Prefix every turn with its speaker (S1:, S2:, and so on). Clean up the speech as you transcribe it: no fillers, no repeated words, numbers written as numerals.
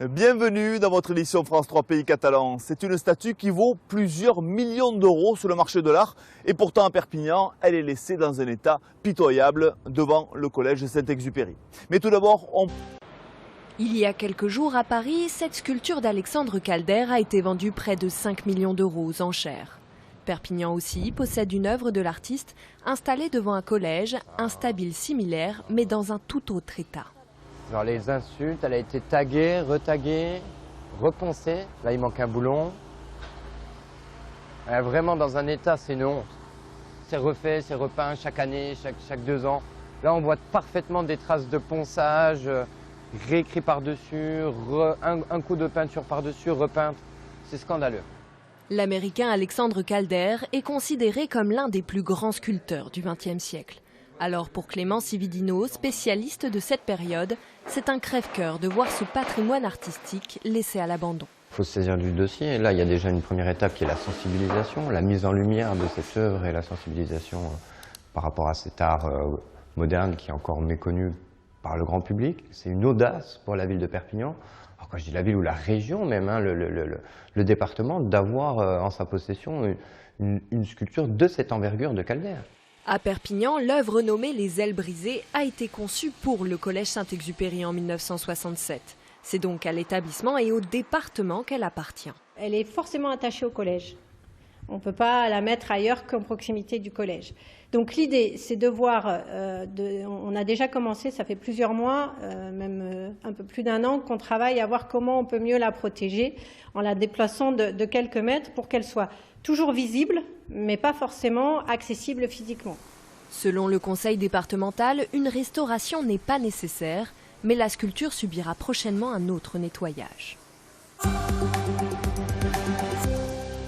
S1: Bienvenue dans votre édition France 3 Pays Catalans. C'est une statue qui vaut plusieurs millions d'euros sur le marché de l'art et pourtant à Perpignan, elle est laissée dans un état pitoyable devant le collège Saint-Exupéry. Mais tout d'abord,
S2: Il y a quelques jours à Paris, cette sculpture d'Alexandre Calder a été vendue près de 5 millions d'euros aux enchères. Perpignan aussi possède une œuvre de l'artiste installée devant un collège, un stabile similaire mais dans un tout autre état.
S3: Genre les insultes, elle a été taguée, retaguée, reponcée. Là, il manque un boulon. Elle est vraiment dans un état, c'est une honte. C'est refait, c'est repeint chaque année, chaque 2 ans. Là, on voit parfaitement des traces de ponçage, réécrit par-dessus, un coup de peinture par-dessus, repeinte. C'est scandaleux.
S2: L'Américain Alexandre Calder est considéré comme l'un des plus grands sculpteurs du XXe siècle. Alors pour Clément Cividino, spécialiste de cette période, c'est un crève-cœur de voir ce patrimoine artistique laissé à l'abandon.
S3: Il faut se saisir du dossier. Là, il y a déjà une première étape qui est la sensibilisation, la mise en lumière de cette œuvre et la sensibilisation par rapport à cet art moderne qui est encore méconnu par le grand public. C'est une audace pour la ville de Perpignan. Alors, quand je dis la ville ou la région même, hein, le département, d'avoir en sa possession une sculpture de cette envergure de Calder.
S2: À Perpignan, l'œuvre nommée Les Ailes brisées a été conçue pour le collège Saint-Exupéry en 1967. C'est donc à l'établissement et au département qu'elle appartient.
S4: Elle est forcément attachée au collège. On ne peut pas la mettre ailleurs qu'en proximité du collège. Donc l'idée, c'est de voir, on a déjà commencé, ça fait plusieurs mois, même un peu plus d'1 an, qu'on travaille à voir comment on peut mieux la protéger en la déplaçant de quelques mètres pour qu'elle soit toujours visible, mais pas forcément accessible physiquement.
S2: Selon le conseil départemental, une restauration n'est pas nécessaire, mais la sculpture subira prochainement un autre nettoyage.